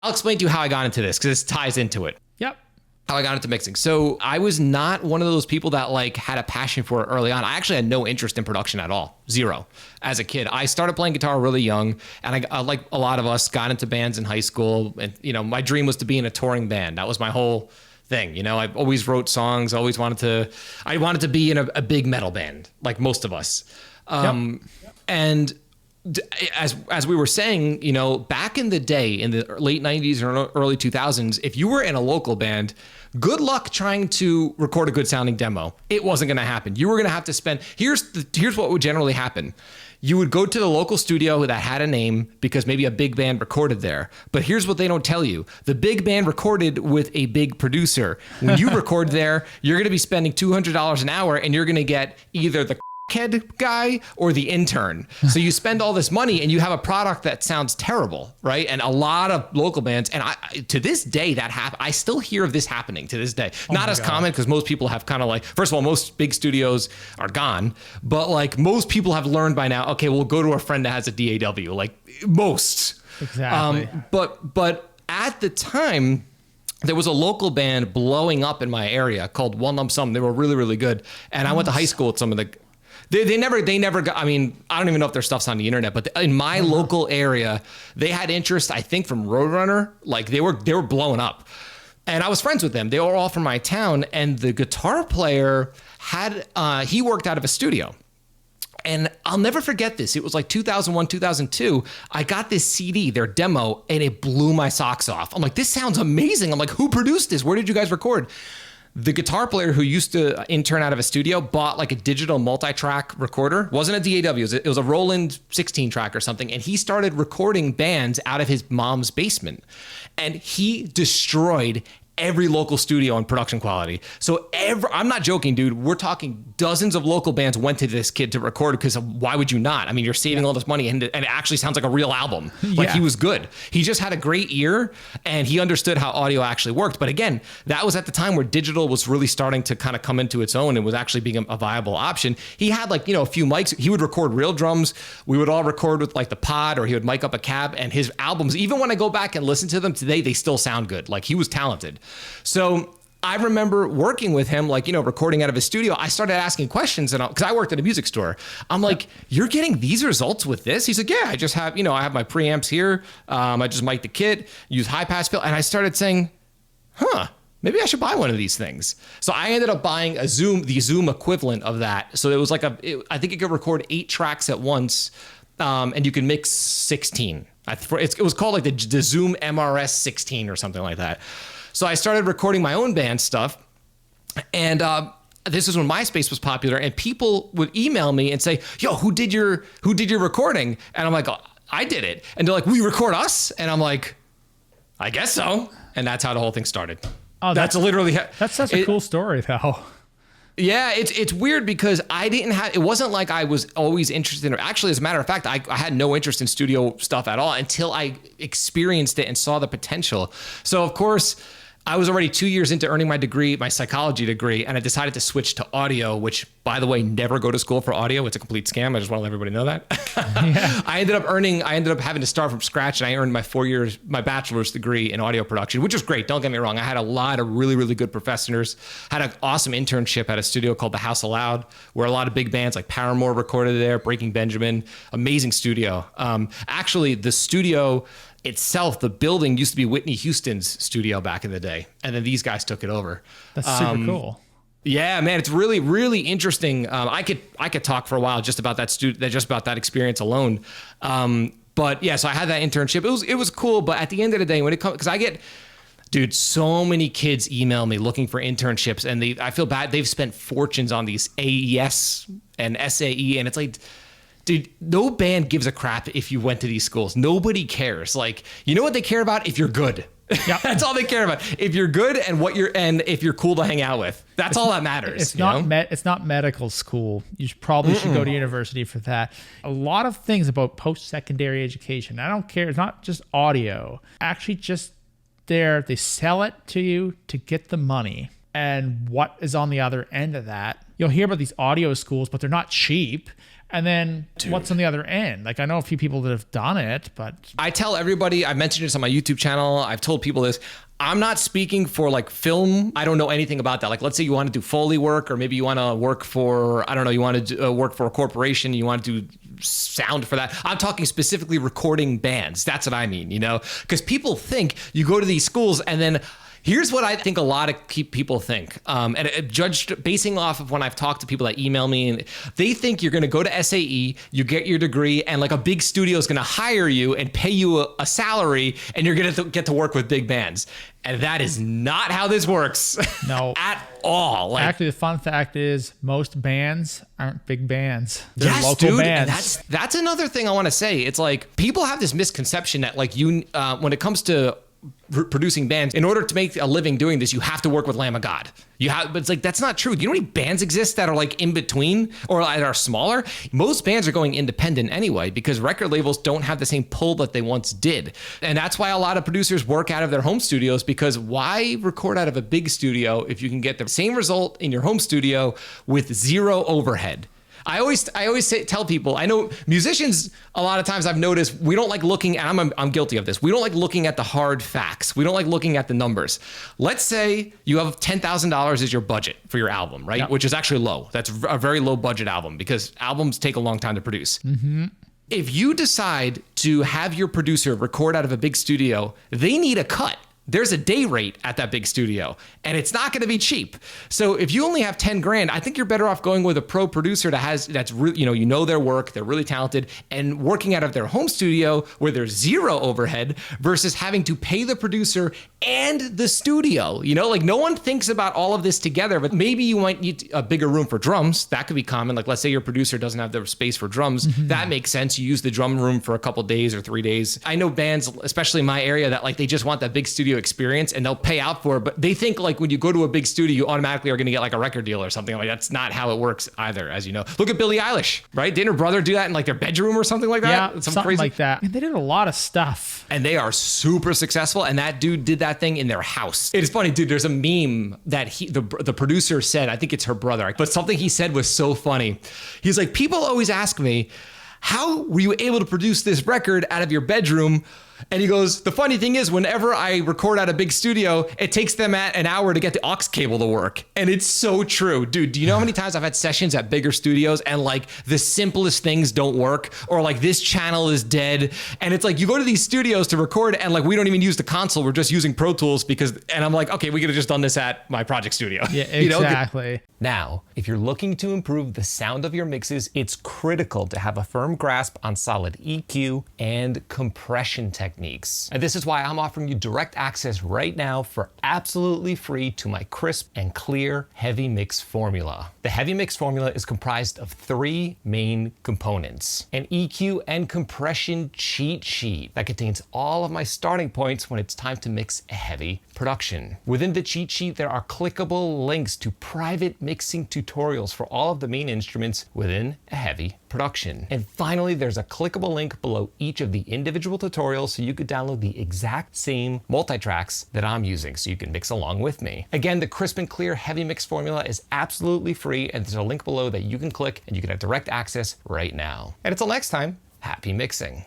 I'll explain to you how I got into this because this ties into it. Yep. How I got into mixing. So I was not one of those people that like had a passion for it early on. I actually had no interest in production at all. Zero. As a kid, I started playing guitar really young, and I like a lot of us got into bands in high school. And my dream was to be in a touring band. That was my whole thing. I always wrote songs. I wanted to be in a big metal band, like most of us. And as we were saying, back in the day, in the late 90s or early 2000s, if you were in a local band, good luck trying to record a good sounding demo. It wasn't going to happen. You were going to have to spend, here's what would generally happen. You would go to the local studio that had a name because maybe a big band recorded there. But here's what they don't tell you. The big band recorded with a big producer. When you record there, you're going to be spending $200 an hour, and you're going to get either the head guy or the intern. So you spend all this money and you have a product that sounds terrible, right? And a lot of local bands, and to this day I still hear of this happening to this day. Not as common because most people have kind of like, first of all, most big studios are gone, but like most people have learned by now, okay, we'll go to a friend that has a DAW, like most. Exactly. But at the time, there was a local band blowing up in my area called One Lump Sum. They were really, really good. And I went to high school with some of the, They never got, I mean, I don't even know if their stuff's on the internet, but in my local area, they had interest, I think, from Roadrunner. Like they were blowing up. And I was friends with them. They were all from my town. And the guitar player he worked out of a studio. And I'll never forget this. It was like 2001, 2002. I got this CD, their demo, and it blew my socks off. I'm like, this sounds amazing. I'm like, who produced this? Where did you guys record? The guitar player who used to intern out of a studio bought like a digital multi-track recorder. Wasn't a DAW, it was a Roland 16 track or something. And he started recording bands out of his mom's basement. And he destroyed every local studio on production quality. So I'm not joking, dude. We're talking dozens of local bands went to this kid to record because why would you not? I mean, you're saving all this money and it actually sounds like a real album. Like he was good. He just had a great ear and he understood how audio actually worked. But again, that was at the time where digital was really starting to kind of come into its own and was actually being a viable option. He had like, a few mics. He would record real drums. We would all record with like the pod, or he would mic up a cab, and his albums, even when I go back and listen to them today, they still sound good. Like he was talented. So I remember working with him, like, recording out of his studio. I started asking questions because I worked at a music store. I'm like, you're getting these results with this? He's like, yeah, I just have, I have my preamps here. I just mic the kit, use high pass filter. And I started saying, maybe I should buy one of these things. So I ended up buying the Zoom equivalent of that. So it was like I think it could record 8 tracks at once. And you can mix 16. It was called like the Zoom MRS 16 or something like that. So I started recording my own band stuff, and this is when MySpace was popular, and people would email me and say, yo, who did your recording? And I'm like, oh, I did it. And they're like, will you record us? And I'm like, I guess so. And that's how the whole thing started. Oh, that's literally that's such a cool story though. Yeah, it's weird because it wasn't like I was always interested in, actually, as a matter of fact, I had no interest in studio stuff at all until I experienced it and saw the potential. So of course, I was already 2 years into earning my degree, my psychology degree, and I decided to switch to audio, which, by the way, never go to school for audio. It's a complete scam. I just want to let everybody know that. Yeah. I ended up having to start from scratch, and I earned my bachelor's degree in audio production, which was great. Don't get me wrong. I had a lot of really, really good professors. Had an awesome internship at a studio called The House Aloud, where a lot of big bands like Paramore recorded there, Breaking Benjamin, amazing studio. Actually, the studio itself, the building used to be Whitney Houston's studio back in the day, and then these guys took it over. That's super cool. Yeah, man, it's really, really interesting. I could talk for a while just about that experience alone. But yeah, so I had that internship. It was cool, but at the end of the day, when it comes, because I get, dude, so many kids email me looking for internships, and I feel bad. They've spent fortunes on these AES and SAE, and it's like, dude, no band gives a crap if you went to these schools. Nobody cares. Like, you know what they care about? If you're good. Yep. That's all they care about. If you're good and if you're cool to hang out with. That's all that matters. It's not medical school. You should go to university for that. A lot of things about post-secondary education, I don't care. It's not just audio. Actually, just they sell it to you to get the money. And what is on the other end of that you'll hear about these audio schools, but they're not cheap. And then what's on the other end? Like, I know a few people that have done it, but I tell everybody, I mentioned this on my YouTube channel, I've told people this, I'm not speaking for like film. I don't know anything about that. Like, let's say you want to do Foley work, or maybe you want to work for, I don't know, you want to work for a corporation, you want to do sound for that. I'm talking specifically recording bands. That's what I mean, you know, because people think you go to these schools and then here's what I think a lot of people think, and judged basing off of when I've talked to people that email me, and they think you're going to go to SAE, you get your degree, and like a big studio is going to hire you and pay you a salary, and you're going to get to work with big bands. And that is not how this works. No. At all. Like, actually, the fun fact is most bands aren't big bands. They're yes, local dude, bands. and that's another thing I want to say. It's like people have this misconception that like when it comes to producing bands, in order to make a living doing this, you have to work with Lamb of God. But it's like, that's not true. Do you know how many bands exist that are like in between or that are smaller? Most bands are going independent anyway, because record labels don't have the same pull that they once did. And that's why a lot of producers work out of their home studios, because why record out of a big studio if you can get the same result in your home studio with zero overhead? I always tell people, I know musicians, a lot of times I've noticed, we don't like looking, and I'm guilty of this. We don't like looking at the hard facts. We don't like looking at the numbers. Let's say you have $10,000 as your budget for your album, right? Yep. Which is actually low. That's a very low budget album, because albums take a long time to produce. Mm-hmm. If you decide to have your producer record out of a big studio, they need a cut. There's a day rate at that big studio, and it's not going to be cheap. So if you only have 10 grand, I think you're better off going with a pro producer that's really, you know their work, they're really talented, and working out of their home studio where there's zero overhead versus having to pay the producer and the studio. You know, like no one thinks about all of this together, but maybe you might need a bigger room for drums. That could be common. Like let's say your producer doesn't have the space for drums. Mm-hmm. That makes sense. You use the drum room for a couple days or 3 days. I know bands, especially in my area, that like they just want that big studio experience and they'll pay out for it, but they think like when you go to a big studio, you automatically are going to get like a record deal or something. Like that's not how it works either, as you know. Look at Billie Eilish, right? Didn't her brother do that in like their bedroom or something like that? Yeah, something crazy like that. I mean, they did a lot of stuff. And they are super successful, and that dude did that thing in their house. It is funny, dude, there's a meme that the producer said, I think it's her brother, but something he said was so funny. He's like, people always ask me, how were you able to produce this record out of your bedroom? And he goes, the funny thing is, whenever I record at a big studio, it takes them an hour to get the aux cable to work. And it's so true. Dude, do you know how many times I've had sessions at bigger studios and like the simplest things don't work, or like this channel is dead? And it's like, you go to these studios to record and like, we don't even use the console. We're just using Pro Tools and I'm like, okay, we could have just done this at my project studio. Yeah, exactly. You know? Now, if you're looking to improve the sound of your mixes, it's critical to have a firm grasp on solid EQ and compression techniques. And this is why I'm offering you direct access right now for absolutely free to my crisp and clear heavy mix formula. The heavy mix formula is comprised of 3 main components: an EQ and compression cheat sheet that contains all of my starting points when it's time to mix a heavy production. Within the cheat sheet, there are clickable links to private mixing tutorials for all of the main instruments within a heavy production. And finally, there's a clickable link below each of the individual tutorials so you could download the exact same multi-tracks that I'm using so you can mix along with me. Again, the crisp and clear heavy mix formula is absolutely free, and there's a link below that you can click and you can have direct access right now. And until next time, happy mixing.